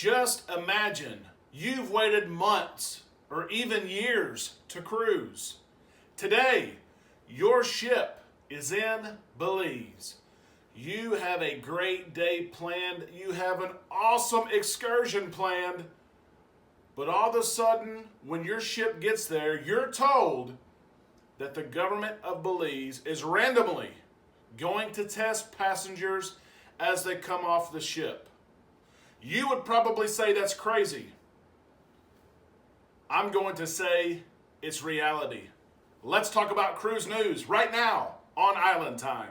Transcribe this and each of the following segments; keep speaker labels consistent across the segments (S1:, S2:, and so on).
S1: Just imagine you've waited months or even years to cruise. Today, your ship is in Belize. You have a great day planned. You have an awesome excursion planned. But all of a sudden, when your ship gets there, you're told that the government of Belize is randomly going to test passengers as they come off the ship. You would probably say that's crazy. I'm going to say it's reality. Let's talk about cruise news right now on Island Time.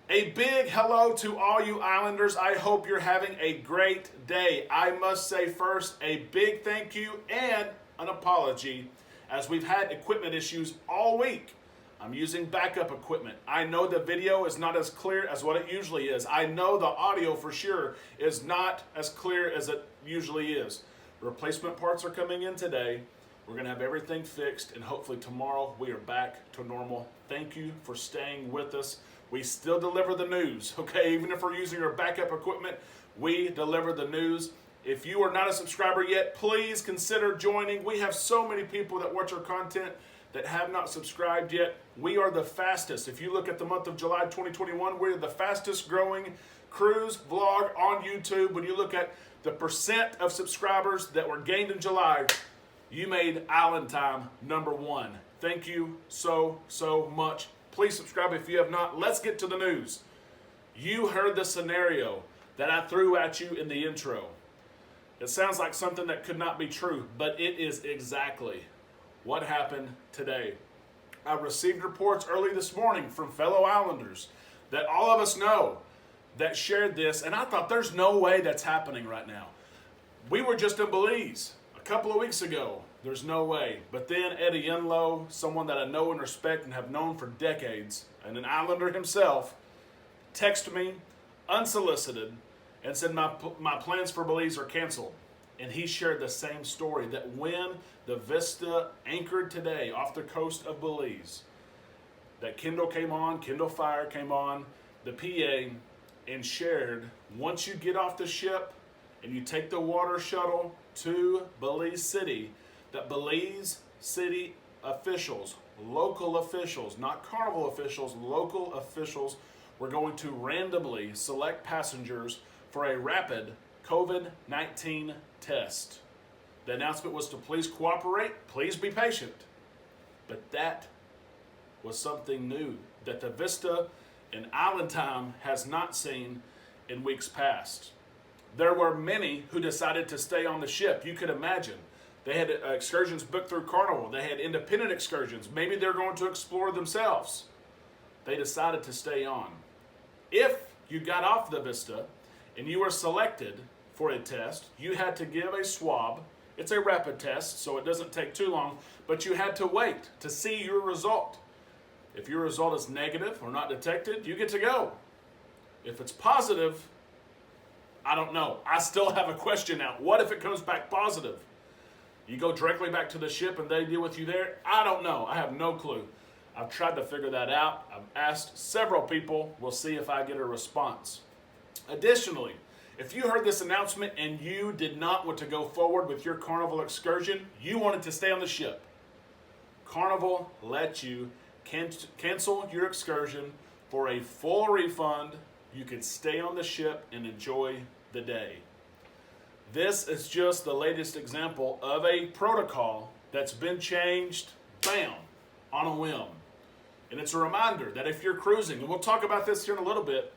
S1: A big hello to all you islanders. I hope you're having a great day. I must say first a big thank you and an apology as we've had equipment issues all week. I'm using backup equipment. I know the video is not as clear as what it usually is. I know the audio for sure is not as clear as it usually is. Replacement parts are coming in today. We're going to have everything fixed, and hopefully tomorrow we are back to normal. Thank you for staying with us. We still deliver the news, okay? Even if we're using our backup equipment, we deliver the news. If you are not a subscriber yet, please consider joining. We have so many people that watch our content that have not subscribed yet. We are the fastest. If you look at the month of July 2021, we're the fastest growing cruise vlog on YouTube. When you look at the percent of subscribers that were gained in July, you made Island Time #1. Thank you so much. Please subscribe if you have not. Let's get to the news. You heard the scenario that I threw at you in the intro. It sounds like something that could not be true, but it is exactly what happened today. I received reports early this morning from fellow islanders that all of us know that shared this, and I thought there's no way that's happening right now. We were just in Belize a couple of weeks ago. There's no way. But then Eddie Yunlo, someone that I know and respect and have known for decades, and an islander himself, texted me unsolicited and said my plans for Belize are canceled. And he shared the same story, that when the Vista anchored today off the coast of Belize, that Kindle Fire came on, the PA, and shared, once you get off the ship and you take the water shuttle to Belize City, that Belize City officials, local officials, not Carnival officials, local officials, were going to randomly select passengers for a rapid COVID-19 test. The announcement was to please cooperate, please be patient. But that was something new that the Vista in Island Time has not seen in weeks past. There were many who decided to stay on the ship. You could imagine. They had excursions booked through Carnival. They had independent excursions. Maybe they're going to explore themselves. They decided to stay on. If you got off the Vista and you were selected for a test, you had to give a swab. It's a rapid test, so it doesn't take too long, but you had to wait to see your result. If your result is negative or not detected, you get to go. If it's positive, I don't know. I still have a question now. What if it comes back positive? You go directly back to the ship and they deal with you there? I don't know. I have no clue. I've tried to figure that out. I've asked several people. We'll see if I get a response. Additionally, if you heard this announcement and you did not want to go forward with your Carnival excursion, you wanted to stay on the ship, Carnival let you cancel your excursion for a full refund. You could stay on the ship and enjoy the day. This is just the latest example of a protocol that's been changed, bam, on a whim. And it's a reminder that if you're cruising, and we'll talk about this here in a little bit,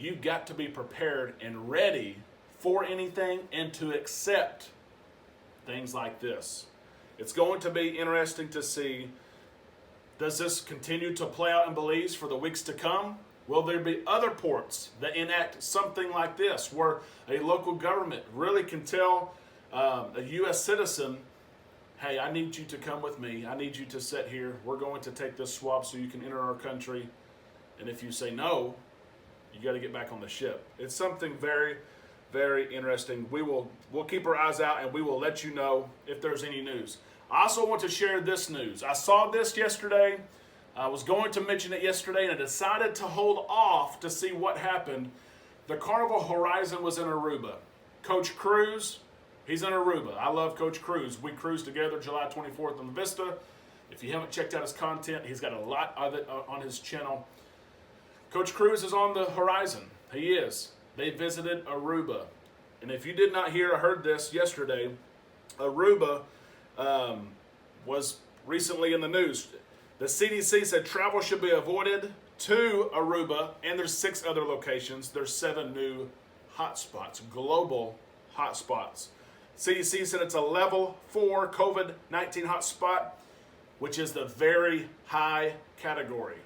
S1: you've got to be prepared and ready for anything and to accept things like this. It's going to be interesting to see, does this continue to play out in Belize for the weeks to come? Will there be other ports that enact something like this, where a local government really can tell a U.S. citizen, hey, I need you to come with me. I need you to sit here. We're going to take this swab so you can enter our country. And if you say no, you got to get back on the ship. It's something very, very interesting. We'll keep our eyes out and we will let you know if there's any news. I also want to share this news. I saw this yesterday. I was going to mention it yesterday and I decided to hold off to see what happened. The Carnival Horizon was in Aruba. Coach Cruz, he's in Aruba. I love Coach Cruz. We cruised together July 24th on the Vista. If you haven't checked out his content, he's got a lot of it on his channel. Coach Cruz is on the Horizon. He is. They visited Aruba. And if you did not hear or heard this yesterday, Aruba was recently in the news. The CDC said travel should be avoided to Aruba, and there's 6 other locations. There's 7 new hotspots, global hotspots. CDC said it's a level 4 COVID-19 hotspot, which is the very high category.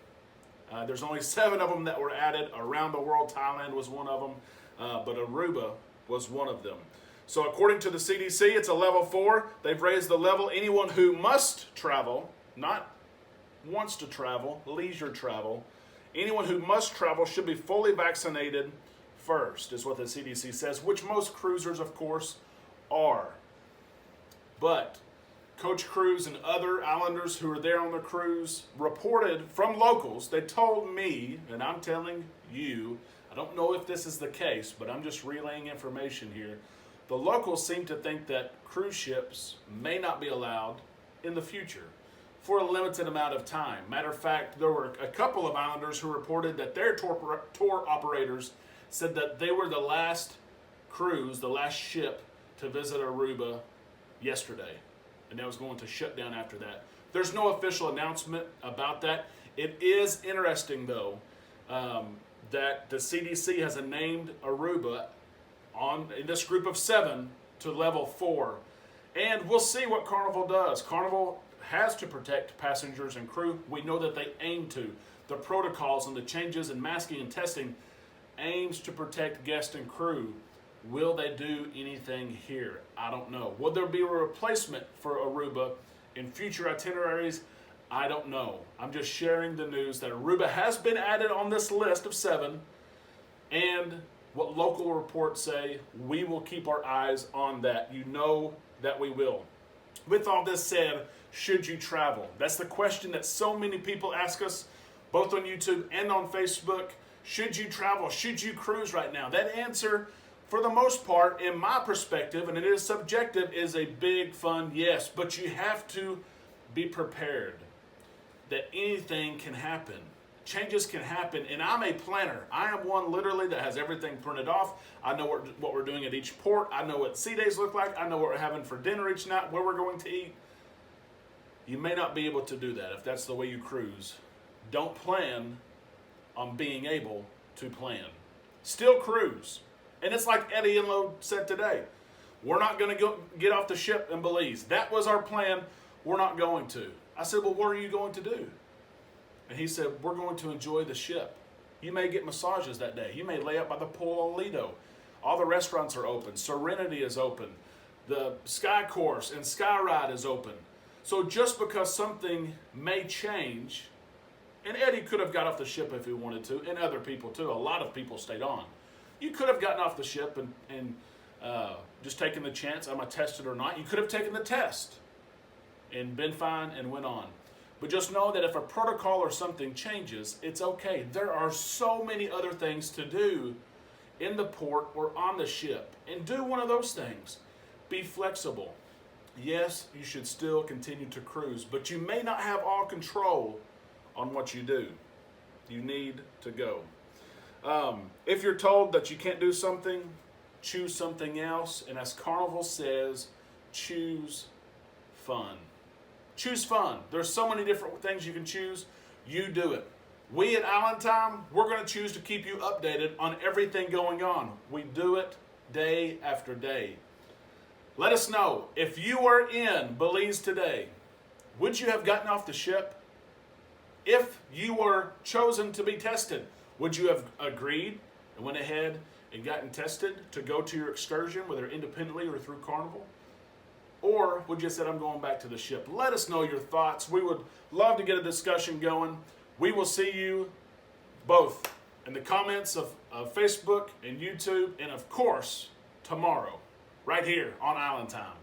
S1: There's only 7 of them that were added. Around the world, Thailand was one of them, but Aruba was one of them. So according to the CDC, it's a level 4. They've raised the level. Anyone who must travel, not wants to travel, leisure travel, anyone who must travel should be fully vaccinated first, is what the CDC says, which most cruisers, of course, are. But Coach Cruz and other islanders who were there on the cruise reported from locals, they told me, and I'm telling you, I don't know if this is the case, but I'm just relaying information here. The locals seem to think that cruise ships may not be allowed in the future for a limited amount of time. Matter of fact, there were a couple of islanders who reported that their tour operators said that they were the last cruise, the last ship to visit Aruba yesterday, and that was going to shut down after that. There's no official announcement about that. It is interesting, though, that the CDC has named Aruba in this group of 7 to level 4. And we'll see what Carnival does. Carnival has to protect passengers and crew. We know that they aim to. The protocols and the changes in masking and testing aims to protect guests and crew. Will they do anything here? I don't know. Will there be a replacement for Aruba in future itineraries? I don't know. I'm just sharing the news that Aruba has been added on this list of 7, and what local reports say, we will keep our eyes on that. You know that we will. With all this said, should you travel? That's the question that so many people ask us, both on YouTube and on Facebook. Should you travel? Should you cruise right now? That answer, for the most part, in my perspective, and it is subjective, is a big fun yes. But you have to be prepared that anything can happen. Changes can happen, and I'm a planner. I am one literally that has everything printed off. I know what we're doing at each port. I know what sea days look like. I know what we're having for dinner each night, where we're going to eat. You may not be able to do that if that's the way you cruise. Don't plan on being able to plan. Still cruise. And it's like Eddie and Lo said today. We're not going to get off the ship in Belize. That was our plan. We're not going to. I said, well, what are you going to do? And he said, we're going to enjoy the ship. You may get massages that day. You may lay up by the pool on Lido. All the restaurants are open. Serenity is open. The Sky Course and Sky Ride is open. So just because something may change, and Eddie could have got off the ship if he wanted to, and other people too. A lot of people stayed on. You could have gotten off the ship and just taken the chance, am I tested or not? You could have taken the test and been fine and went on. But just know that if a protocol or something changes, it's okay. There are so many other things to do in the port or on the ship. And do one of those things. Be flexible. Yes, you should still continue to cruise, but you may not have all control on what you do. You need to go. If you're told that you can't do something, choose something else. And as Carnival says, choose fun. Choose fun. There's so many different things you can choose. You do it. We at Island Time, we're going to choose to keep you updated on everything going on. We do it day after day. Let us know, if you were in Belize today, would you have gotten off the ship? If you were chosen to be tested, would you have agreed and went ahead and gotten tested to go to your excursion, whether independently or through Carnival? Or would you have said, I'm going back to the ship? Let us know your thoughts. We would love to get a discussion going. We will see you both in the comments of Facebook and YouTube, and of course, tomorrow, right here on Island Time.